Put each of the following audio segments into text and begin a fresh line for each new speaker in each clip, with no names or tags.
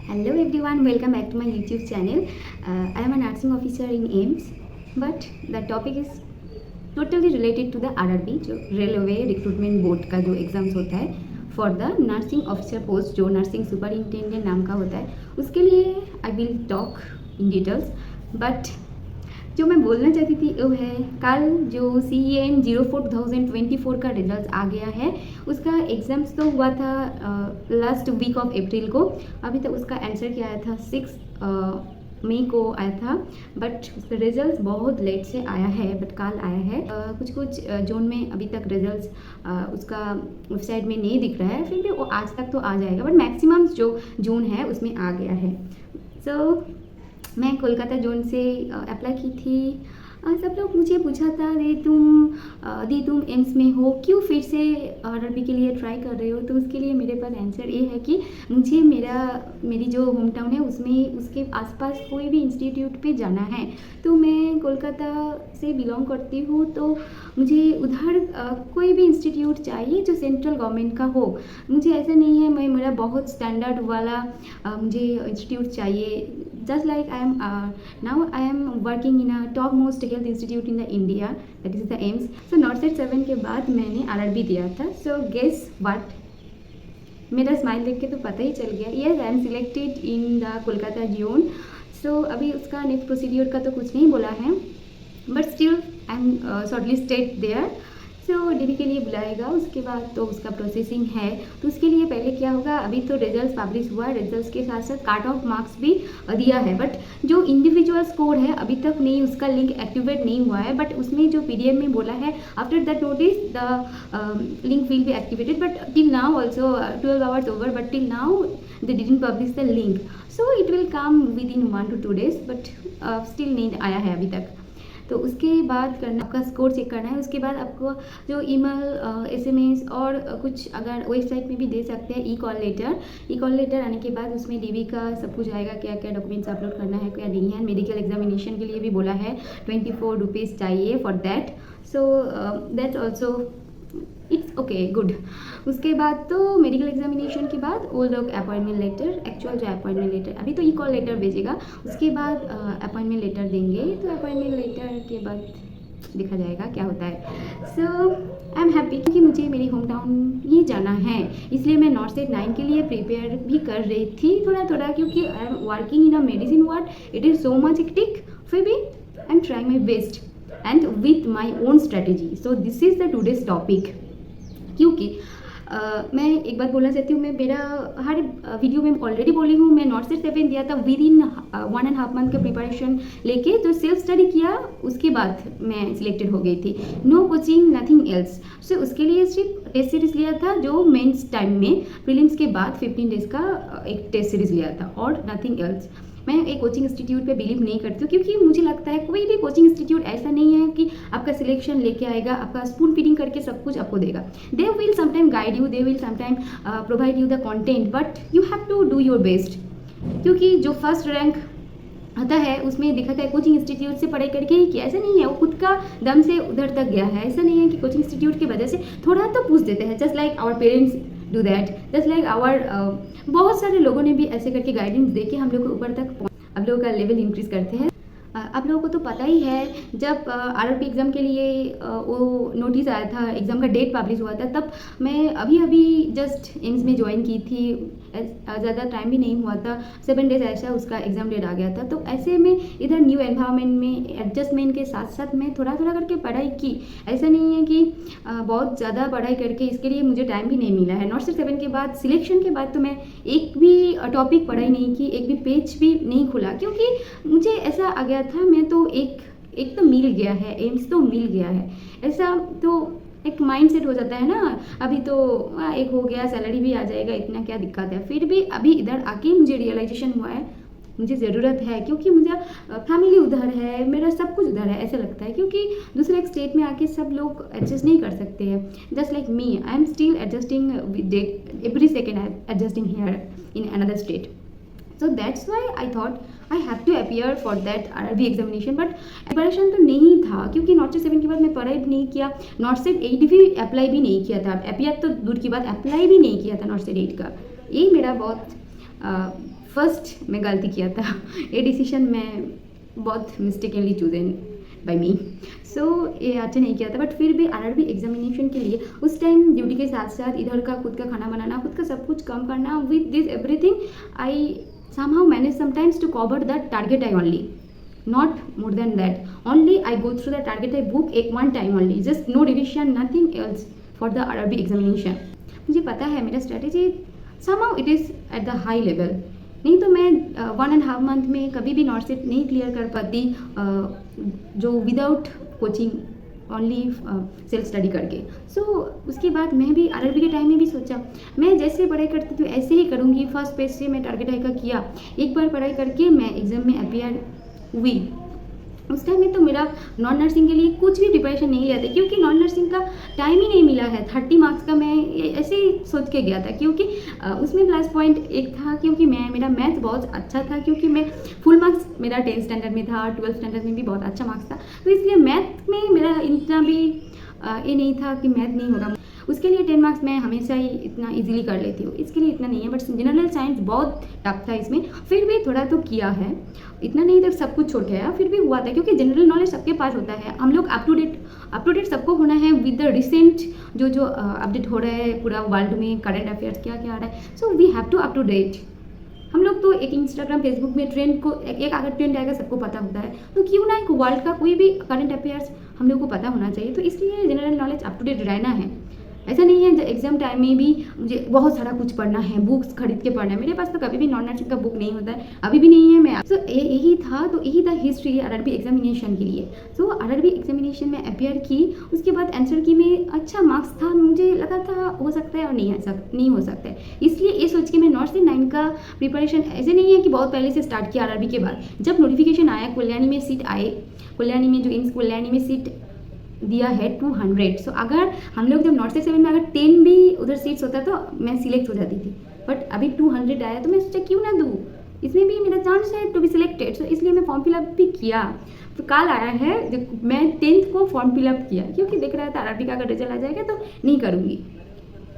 Hello everyone, welcome back to my YouTube channel. I am a nursing officer in AIMS, but the topic is totally related to the RRB, जो railway recruitment board का जो exams होता है for the nursing officer post, जो nursing superintendent नाम का होता है, उसके लिए I will talk in details. But जो मैं बोलना चाहती थी वो है, कल जो CEN 04/2024 का रिजल्ट आ गया है, उसका एग्ज़ाम्स तो हुआ था लास्ट वीक ऑफ अप्रैल को। अभी तक उसका आंसर क्या आया था 6 मई को आया था, बट उसका रिजल्ट बहुत लेट से आया है, बट कल आया है। कुछ कुछ जोन में अभी तक रिजल्ट उसका वेबसाइट में नहीं दिख रहा है, फिर भी वो आज तक तो आ जाएगा, बट मैक्सिमम जो जोन है उसमें आ गया है। मैं कोलकाता जोन से अप्लाई की थी। सब लोग मुझे पूछा था, दी तुम एम्स में हो, क्यों फिर से आरआरबी के लिए ट्राई कर रहे हो? तो उसके लिए मेरे पास आंसर ये है कि मुझे मेरी जो होम टाउन है उसमें उसके आसपास कोई भी इंस्टीट्यूट पे जाना है। तो मैं कोलकाता से बिलोंग करती हूँ, तो मुझे उधर कोई भी इंस्टीट्यूट चाहिए जो सेंट्रल गवर्नमेंट का हो। मुझे ऐसा नहीं है मेरा बहुत स्टैंडर्ड वाला मुझे इंस्टीट्यूट चाहिए। Just like now I am working in a top most health institute in the India, that is the AIMS. So NORCET 7 के बाद मैंने RRB दिया था। So guess what? मेरा स्माइल देख के तो पता ही चल गया। Yes, I am selected in the Kolkata zone. So अभी उसका नेक्स्ट प्रोसीड्यूर का तो कुछ नहीं बोला है, but still I am shortlisted there. So DB के लिए बुलाएगा, उसके बाद तो उसका प्रोसेसिंग है। तो उसके लिए पहले क्या होगा, अभी तो रिजल्ट पब्लिश हुआ, रिजल्ट के साथ साथ कट ऑफ मार्क्स भी दिया है, बट जो इंडिविजुअल स्कोर है अभी तक नहीं, उसका लिंक एक्टिवेट नहीं हुआ है। बट उसमें जो PDF में बोला है, after that notice the link will be activated, but till now also 12 hours over, but till now they didn't publish the link. So it will come with in 1 to 2 days, but still नहीं आया है अभी तक। तो उसके बाद करना, आपका स्कोर चेक करना है। उसके बाद आपको जो ईमेल, SMS और कुछ अगर वेबसाइट में भी दे सकते हैं, ई कॉल लेटर आने के बाद उसमें DB का सब कुछ आएगा, क्या क्या डॉक्यूमेंट्स अपलोड करना है, क्या नहीं है। मेडिकल एग्जामिनेशन के लिए भी बोला है, 24 रुपीज़ चाहिए for that. So that's also it's okay, good. उसके बाद तो मेडिकल एग्जामिनेशन के बाद वो लोग अपॉइंटमेंट लेटर, एक्चुअल जो अपॉइंटमेंट लेटर, अभी तो ई कॉल लेटर भेजेगा, उसके बाद अपॉइंटमेंट लेटर देंगे। तो अपॉइंटमेंट लेटर के बाद देखा जाएगा क्या होता है। सो आई एम हैप्पी कि मुझे मेरी होम टाउन ही जाना है, इसलिए मैं NORCET 9 के लिए प्रिपेयर भी कर रही थी थोड़ा थोड़ा, क्योंकि I am working in a medicine ward, it is so much hectic, फिर भी I am trying my best and with my own strategy. So this is the today's topic. क्योंकि मैं एक बात बोलना चाहती हूँ, मैं मेरा हर वीडियो में ऑलरेडी बोली हूँ, मैं NORCET 7 दिया था विद इन 1.5 मंथ का प्रिपरेशन लेके, जो सेल्फ स्टडी किया उसके बाद मैं सिलेक्टेड हो गई थी। No coaching, nothing else. So उसके लिए सिर्फ टेस्ट सीरीज लिया था, जो मेंस टाइम में प्रीलिम्स के बाद 15 डेज का एक टेस्ट सीरीज लिया था, और नथिंग एल्स। मैं एक कोचिंग इंस्टीट्यूट पे बिलीव नहीं करती हूँ, क्योंकि मुझे लगता है कोई भी कोचिंग इंस्टीट्यूट ऐसा नहीं है कि आपका सिलेक्शन लेके आएगा, आपका स्पून फीडिंग करके सब कुछ आपको देगा। They will sometime guide you, they will sometime provide you the content, but you have to do your best. क्योंकि जो फर्स्ट रैंक आता है उसमें दिखाता है कोचिंग इंस्टीट्यूट से पढ़ाई करके ही किया, ऐसा नहीं है। वो खुद का दम से उधर तक गया है, ऐसा नहीं है कि कोचिंग इंस्टीट्यूट की वजह से थोड़ा तो पूछ देते हैं, just like our parents do that, just like our बहुत सारे लोगों ने भी ऐसे करके गाइडेंस दे के हम लोग को ऊपर तक, आप लोगों का लेवल इंक्रीज करते हैं। आप लोगों को तो पता ही है, जब RRB एग्ज़ाम के लिए वो नोटिस आया था, एग्ज़ाम का डेट पब्लिश हुआ था, तब मैं अभी जस्ट एम्स में ज्वाइन की थी, ज़्यादा टाइम भी नहीं हुआ था, 7 डेज ऐसा उसका एग्ज़ाम डेट आ गया था। तो ऐसे में इधर न्यू एनवायरनमेंट में एडजस्टमेंट के साथ साथ मैं थोड़ा थोड़ा करके पढ़ाई की। ऐसा नहीं है कि बहुत ज़्यादा पढ़ाई करके इसके लिए मुझे टाइम भी नहीं मिला है। NORCET 7 के बाद, सिलेक्शन के बाद तो मैं एक भी टॉपिक पढ़ाई नहीं की, एक भी पेज भी नहीं खुला, क्योंकि मुझे ऐसा आ गया था, मैं तो एक तो मिल गया है, एम्स तो मिल गया है, ऐसा तो एक माइंड सेट हो जाता है ना। अभी तो एक हो गया, सैलरी भी आ जाएगा, इतना क्या दिक्कत है। फिर भी अभी इधर आके मुझे रियलाइजेशन हुआ है मुझे ज़रूरत है, क्योंकि मुझे फैमिली उधर है, मेरा सब कुछ उधर है, ऐसा लगता है। क्योंकि दूसरे एक स्टेट में आके सब लोग एडजस्ट नहीं कर सकते हैं, just like me, I am still adjusting with every second, I am adjusting here in another state. So that's why I thought I have to appear for that RRB examination, but preparation तो नहीं था, क्योंकि NORCET 7 के बाद मैं पढ़ाई भी नहीं किया, NORCET 8 भी अप्लाई भी नहीं किया था, अपियर तो दूर की बात, अप्लाई भी नहीं किया था NORCET 8 का। यही मेरा बहुत फर्स्ट मैं गलती किया था ये डिसीजन मैं बहुत मिस्टेकनली चूजन बाय मी। सो ये अच्छा नहीं किया था, बट फिर भी आरआरबी एग्जामिनेशन के लिए उस टाइम ड्यूटी के साथ साथ इधर का खुद का खाना बनाना, खुद का सब कुछ कम करना, with this everything I somehow manage sometimes to cover the target I only, not more than that. Only I go through the target I book one time only, just no revision, nothing else for the RRB examination. मुझे पता है मेरा strategy somehow it is at the high level, नहीं तो मैं 1.5 month में कभी भी नॉट सेट नहीं क्लियर कर पाती, जो without coaching only self study करके। सो उसके बाद मैं भी आरआरबी के टाइम में भी सोचा मैं जैसे पढ़ाई करती थी ऐसे ही करूँगी। फर्स्ट पेज से मैं टारगेट हाई का किया, एक बार पढ़ाई करके मैं एग्ज़ाम में अपियर हुई। उस टाइम में तो मेरा नॉन नर्सिंग के लिए कुछ भी प्रिपरेशन नहीं लिया था, क्योंकि नॉन नर्सिंग का टाइम ही नहीं मिला है। 30 मार्क्स का मैं ऐसे ही सोच के गया था, क्योंकि उसमें प्लस पॉइंट एक था क्योंकि मेरा मैथ बहुत अच्छा था, क्योंकि मैं फुल मार्क्स मेरा 10th स्टैंडर्ड में था, 12th स्टैंडर्ड में भी बहुत अच्छा मार्क्स था, तो इसलिए मैथ में मेरा इतना भी ये नहीं था कि मैथ नहीं होगा। उसके लिए 10 मार्क्स मैं हमेशा ही इतना इजीली कर लेती हूँ, इसके लिए इतना नहीं है। बट जनरल साइंस बहुत टफ था इसमें, फिर भी थोड़ा तो किया है, इतना नहीं तो सब कुछ छोड़ के आया, फिर भी हुआ था, क्योंकि जनरल नॉलेज सबके पास होता है। हम लोग अप टू डेट सबको होना है विद द रिसेंट जो अपडेट हो रहा है पूरा वर्ल्ड में, करंट अफेयर्स क्या क्या आ रहा है। So we have to up to date. हम लोग तो एक इंस्टाग्राम फेसबुक में ट्रेंड को एक अगर ट्रेंड आएगा सबको पता होता है, तो क्यों ना एक वर्ल्ड का कोई भी करंट अफेयर्स हम लोग को पता होना चाहिए। तो इसलिए general knowledge up to date रहना है। ऐसा नहीं है एग्जाम टाइम में भी मुझे बहुत सारा कुछ पढ़ना है, बुक्स खरीद के पढ़ना है। मेरे पास तो कभी भी नॉन नर्सिंग का बुक नहीं होता है, अभी भी नहीं है। मैं तो यही था हिस्ट्री आरआरबी एग्जामिनेशन के लिए। सो आरआरबी एग्जामिनेशन में अपियर की, उसके बाद आंसर की में अच्छा मार्क्स था, मुझे लगा था हो सकता है और नहीं हो सकता है। इसलिए ये सोच के मैं नॉर्थ से 9 का प्रिपरेशन ऐसे नहीं है कि बहुत पहले से स्टार्ट किया। आरआरबी के बाद जब नोटिफिकेशन आया, कल्याणी में सीट आए, कल्याणी में जो एम्स कल्याणी में सीट दिया है 200। सो अगर हम लोग जब नॉर्थ से 7 में अगर 10 भी उधर सीट्स होता तो मैं सिलेक्ट हो जाती थी, बट अभी 200 आया तो मैं सोचा क्यों ना दूँ, इसमें भी मेरा चांस है टू बी सिलेक्टेड। सो इसलिए मैं फॉर्म फिलअप भी किया। तो कल आया है, मैं 10th को फॉर्म फिलअप किया, क्योंकि देख रहा था आरआरबी का अगर रिजल्ट आ जाएगा तो नहीं करूँगी,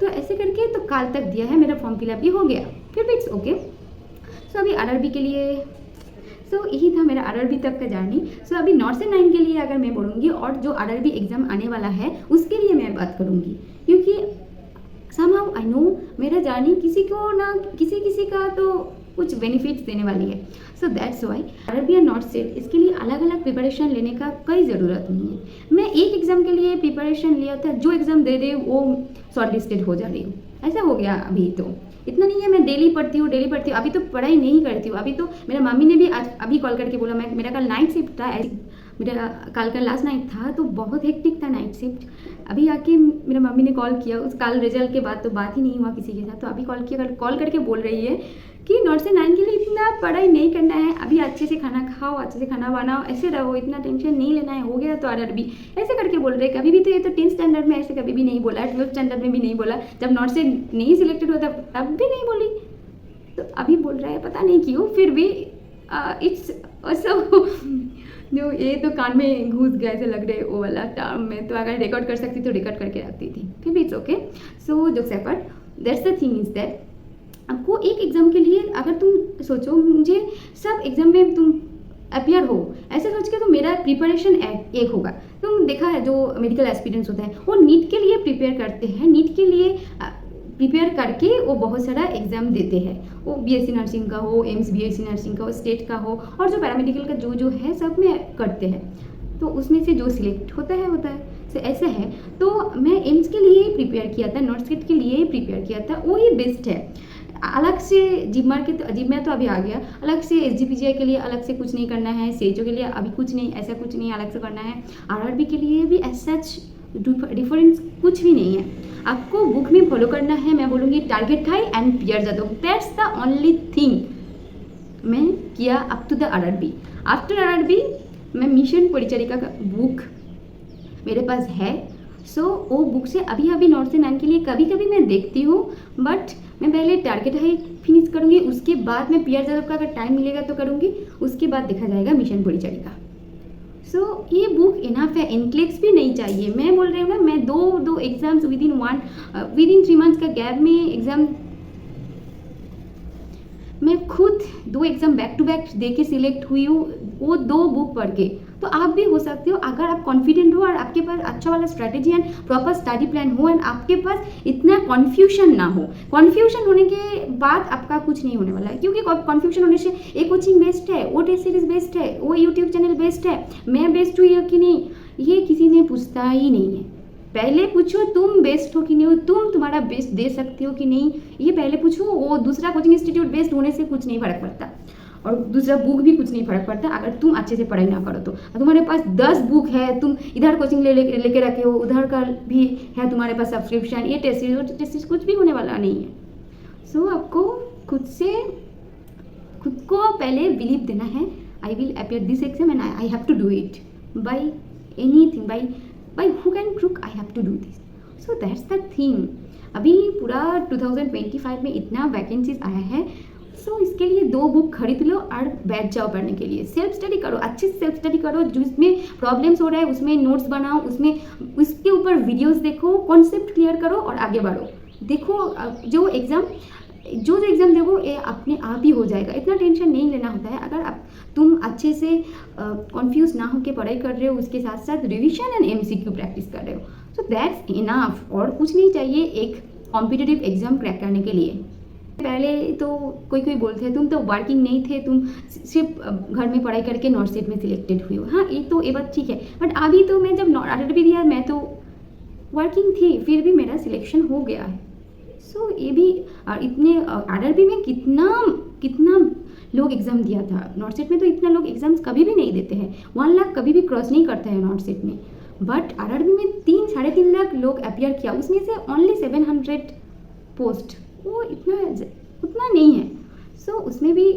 तो ऐसे करके तो कल तक दिया है, मेरा फॉर्म फिलअप भी हो गया, फिर भी इट्स ओके। सो अभी आरआरबी के लिए यही था मेरा आरआरबी तक का जर्नी। सो अभी नॉर्थ से 9 के लिए अगर मैं बोलूँगी और जो आरआरबी एग्ज़ाम आने वाला है उसके लिए मैं बात करूँगी, क्योंकि somehow आई नो मेरा जर्नी किसी को ना किसी का तो कुछ बेनिफिट्स देने वाली है। सो दैट्स वाई आरआरबी या नॉर्थ सेट इसके लिए अलग अलग प्रिपरेशन लेने का कोई ज़रूरत नहीं है। मैं एक एग्ज़ाम के लिए प्रिपरेशन लिया था, जो एग्ज़ाम दे दे वो शॉर्ट लिस्टेड हो जा रही हूँ, ऐसा हो गया। अभी तो इतना नहीं है, मैं डेली पढ़ती हूँ। अभी तो पढ़ाई नहीं करती हूँ। अभी तो मेरा मम्मी ने भी आज अभी कॉल करके बोला, मेरा कल नाइट शिफ्ट था, मेरा कल का लास्ट नाइट था, तो बहुत हेक्टिक था नाइट शिफ्ट। अभी आके मेरा मम्मी ने कॉल किया, उस कल रिजल्ट के बाद तो बात ही नहीं हुआ किसी के साथ, तो अभी कॉल करके बोल रही है कि नॉर्थ से 9 के लिए इतना पढ़ाई नहीं करना है, अभी अच्छे से खाना खाओ, अच्छे से खाना बनाओ, ऐसे रहो, इतना टेंशन नहीं लेना है, हो गया तो आरआरबी, ऐसे करके बोल रहे। कभी भी तो ये तो 10th स्टैंडर्ड में ऐसे कभी भी नहीं बोला, 12th स्टैंडर्ड में भी नहीं बोला, जब नॉर्थ से नहीं सिलेक्टेड होता तब भी नहीं बोली, तो अभी बोल रहा है, पता नहीं क्यों। फिर भी इट्स जो ये तो कान में घुस गया ऐसे लग रहे वो वाला टर्म में, तो अगर रिकॉर्ड कर सकती तो रिकॉर्ड करके रखती थी, फिर भी it's okay. So jokes apart, that's the thing is that आपको एक एग्ज़ाम के लिए अगर तुम सोचो मुझे सब एग्ज़ाम में तुम अपियर हो, ऐसे सोच के तो मेरा प्रिपरेशन एक होगा। तुम देखा है जो मेडिकल एस्पिरेंट्स होता है वो नीट के लिए प्रिपेयर करते हैं, नीट के लिए प्रिपेयर करके वो बहुत सारा एग्ज़ाम देते हैं, वो बीएससी नर्सिंग का हो, एम्स बीएससी नर्सिंग का हो, स्टेट का हो, और जो पैरामेडिकल का जो है सब में करते हैं, तो उसमें से जो सिलेक्ट होता है तो ऐसा है। तो मैं एम्स के लिए प्रिपेयर किया था, नॉर्थ सेट के लिए प्रिपेयर किया था, वही बेस्ट है। अलग से जिम्मा तो अभी आ गया, अलग से एसजीपीजीआई के लिए अलग से कुछ नहीं करना है, सीएचओ के लिए अभी कुछ नहीं, ऐसा कुछ नहीं अलग से करना है। आरआरबी के लिए भी ऐसा डिफरेंस कुछ भी नहीं है, आपको बुक में फॉलो करना है। मैं बोलूँगी टारगेट हाई एंड पियर ज़्यादा, दैट्स द ओनली थिंग मैं किया up to the RRB. After RRB मैं मिशन परिचारिका का बुक मेरे पास है, सो वो बुक से अभी नॉर्थ से 9 के लिए कभी मैं देखती हूँ, बट मैं पहले टारगेट हाई फिनिश करूँगी, उसके बाद मैं पीआर जादव का अगर टाइम मिलेगा तो करूँगी, उसके बाद देखा जाएगा मिशन परिचारिका। सो ये बुक इनफ है, इनक्लेक्स भी नहीं चाहिए। मैं बोल रही हूँ ना, मैं दो एग्जाम्स विद इन 3 मंथ्स का गैप में एग्ज़ाम मैं खुद 2 एग्ज़ाम बैक टू बैक दे के सिलेक्ट हुई हूँ, वो 2 बुक पढ़ के। तो आप भी हो सकते हो अगर आप कॉन्फिडेंट हो और आपके पास अच्छा वाला strategy and proper study plan हो एंड आपके पास इतना कन्फ्यूजन ना हो। कन्फ्यूजन होने के बाद आपका कुछ नहीं होने वाला है, क्योंकि कन्फ्यूजन होने से ये कोचिंग बेस्ट है, वो टेस्ट सीरीज बेस्ट है, वो यूट्यूब चैनल बेस्ट है, मैं बेस्ट हुई कि नहीं, ये किसी ने पूछता ही नहीं है। पहले पूछो तुम बेस्ट हो कि नहीं हो, तुम तुम्हारा बेस्ट दे सकते हो कि नहीं, ये पहले पूछो। वो दूसरा कोचिंग इंस्टीट्यूट बेस्ट होने से कुछ नहीं फर्क पड़ता और दूसरा बुक भी कुछ नहीं फर्क पड़ता अगर तुम अच्छे से पढ़ाई ना करो तो। तुम्हारे पास 10 बुक है, तुम इधर कोचिंग लेके रखे हो, उधर का भी है तुम्हारे पास सब्सक्रिप्शन, ये टेस्ट सीरीज कुछ भी होने वाला नहीं है। सो आपको खुद को पहले बिलीव देना है, I will appear this exam and I have to do it by anything, by hook and crook I have to do this. So that's the thing. अभी पूरा 2025 में इतना वैकेंसीज आया है, सो इसके लिए 2 बुक खरीद लो और बैठ जाओ पढ़ने के लिए। सेल्फ स्टडी करो, अच्छे से सेल्फ स्टडी करो, जिसमें प्रॉब्लम्स हो रहा है उसमें नोट्स बनाओ, उसके ऊपर वीडियोस देखो, कॉन्सेप्ट क्लियर करो और आगे बढ़ो। देखो जो एग्ज़ाम देखो ये अपने आप ही हो जाएगा, इतना टेंशन नहीं लेना होता है। अगर तुम अच्छे से कंफ्यूज ना होकर पढ़ाई कर रहे हो, उसके साथ साथ रिविजन एंड एमसीक्यू प्रैक्टिस कर रहे हो, सो दैट्स इनफ। और कुछ नहीं चाहिए एक कॉम्पिटिटिव एग्जाम क्रैक करने के लिए। पहले तो कोई बोलते हैं तुम तो वर्किंग नहीं थे, तुम सिर्फ घर में पढ़ाई करके नॉर्थ सेट में सिलेक्टेड हुई हो। हाँ ये बात ठीक है, बट अभी तो मैं जब आरआरबी दिया मैं तो वर्किंग थी, फिर भी मेरा सिलेक्शन हो गया है। सो ये भी इतने आरआरबी में कितना लोग एग्ज़ाम दिया था, नॉर्थ सेट में तो इतना लोग एग्ज़ाम्स कभी भी नहीं देते हैं, 1 लाख कभी भी क्रॉस नहीं करता है नॉर्थ सेट में। बट आरआरबी में 3-3.5 लाख लोग अपियर किया, उसमें से ओनली 700 पोस्ट, वो उतना नहीं है। सो उसमें भी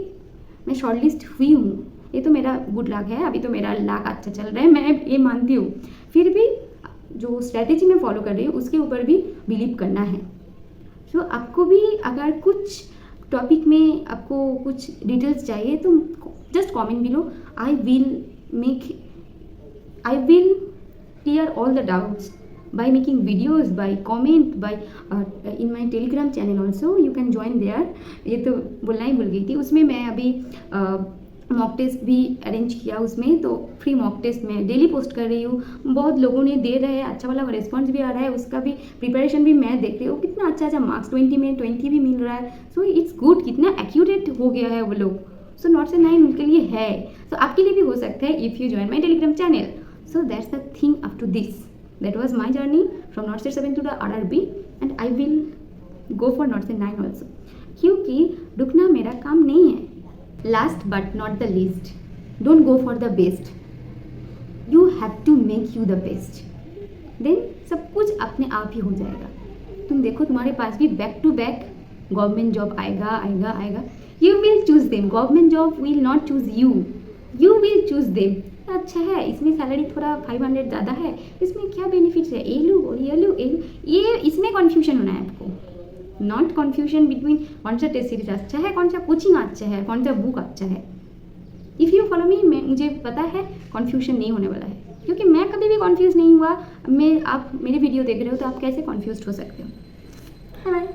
मैं शॉर्टलिस्ट हुई हूँ, ये तो मेरा गुड लक है। अभी तो मेरा लक अच्छा चल रहा है, मैं ये मानती हूँ। फिर भी जो स्ट्रैटेजी मैं फॉलो कर रही हूँ उसके ऊपर भी बिलीव करना है। सो आपको भी अगर कुछ टॉपिक में आपको कुछ डिटेल्स चाहिए तो just comment below, I will clear all the doubts by making videos, by comment, by in my telegram channel also you can join there। ये तो बोलना ही भूल गई थी। उसमें मैं अभी मॉक टेस्ट भी अरेंज किया, उसमें तो फ्री मॉक टेस्ट मैं डेली पोस्ट कर रही हूँ। बहुत लोगों ने दे रहे हैं, अच्छा वाला रिस्पॉन्स भी आ रहा है, उसका भी प्रिपरेशन भी मैं देख रही हूँ, कितना अच्छा मार्क्स 20 में 20 भी मिल रहा है। सो इट्स गुड, कितना एक्यूरेट हो गया है वो लोग। सो नॉट से 9 उनके लिए है, सो आपके लिए भी हो सकता है if you join my Telegram channel. So that's the thing up to this. That was my journey from North State 7 to the RRB and I will go for North State 9 also, क्योंकि रुकना मेरा काम नहीं है। Last but not the least, don't go for the best, you have to make you the best, then सब कुछ अपने आप ही हो जाएगा। तुम देखो तुम्हारे पास भी back to back government job आएगा, you will choose them, government job will not choose you, you will choose them। अच्छा है, इसमें सैलरी थोड़ा 500 ज़्यादा है, इसमें क्या बेनिफिट्स है, ये इसमें कन्फ्यूजन होना है आपको, नॉट कन्फ्यूजन बिटवीन कौन सा टेस्ट सीरीज अच्छा है, कौन सा कोचिंग अच्छा है, कौन सा बुक अच्छा है। इफ़ यू फॉलो मी, मुझे पता है कन्फ्यूजन नहीं होने वाला है, क्योंकि मैं कभी भी कन्फ्यूज़ नहीं हुआ। आप मेरी वीडियो देख रहे हो तो आप कैसे कन्फ्यूज हो सकते हो। बाय।